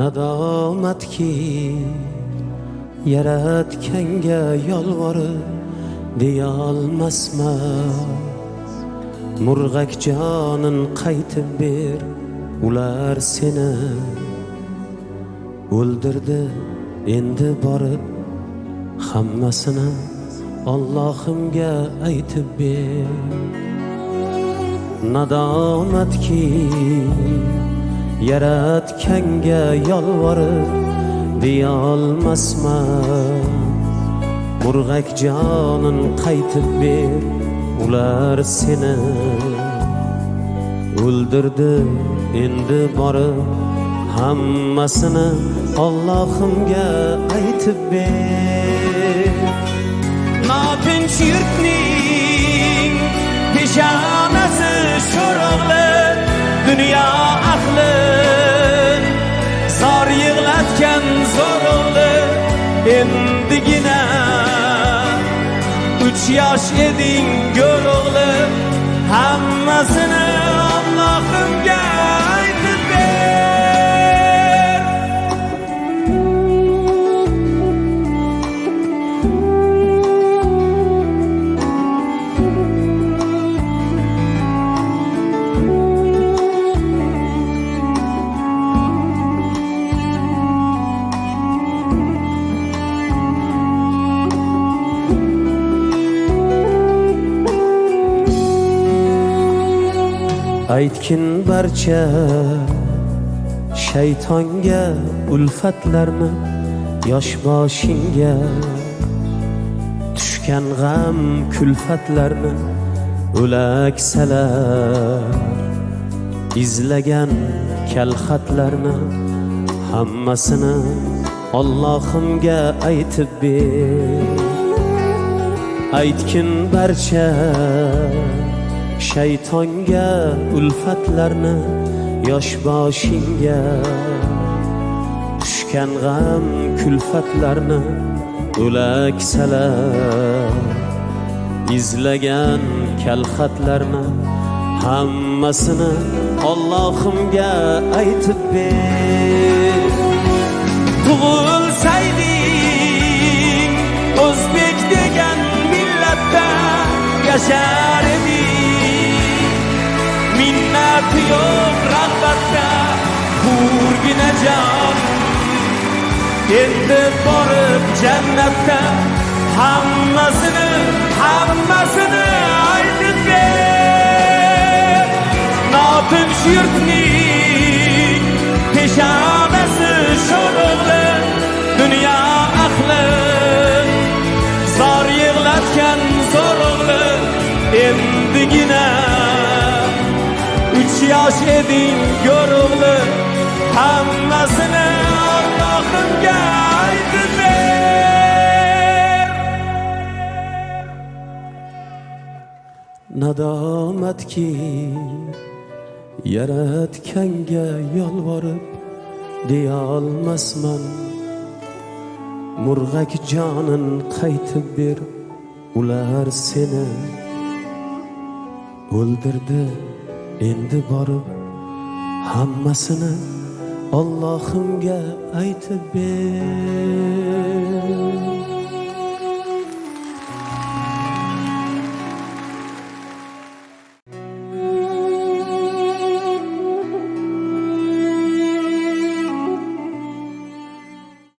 nadomatki yaratganga yolvorib deyolmasman. Murg'ak jonin qaytib ber, ular seni o'ldirdi. Endi borib hammasini Allohimga aytib ber. Nadomatki yaratganga yolvorib deyolmasman. Murg'ak jonin qaytib ber, ular seni o'ldirdi. Endi borib hammasini Allohimga aytib ber. Notinch yurtning peshonasi sho'rog'li dunyo ahli, zor yig'latgan zo'rog'li. Endigina 3 yosh eding go'rog'li, hammasini Allohimga aytib ber. Aytgin barcha shaytonga ulfatlarni, yosh boshingga tushgan g'am kulfatlarni. O'laksalar izlagan kalxatlarni, hammasini Allohimga aytib ber. Aytgin barcha shaytonga ulfatlarni, yosh boshingga tushgan g'am kulfatlarni. O'laksalar izlagan kalxatlarni, hammasini Allohimga aytib ber. Tug'ilsayding o'zbek degan millatda yashar eding. Minnati yo'q rag'batda hurgina jon. Endi borib jannatda hammasini aytib ber. Notinch yurtning peshonasi sho'rog'li dunyo ahli, zor yig'latgan zo'rog'li. Endigina 3 yosh eding go'rog'li, hammasini Allohimga aytib ber. Nadomatki yaratganga yolvorib deyolmasman. Murg'ak jonin qaytib ber, ular seni o'ldirdi. Endi borib hammasini Allohimga aytib ber.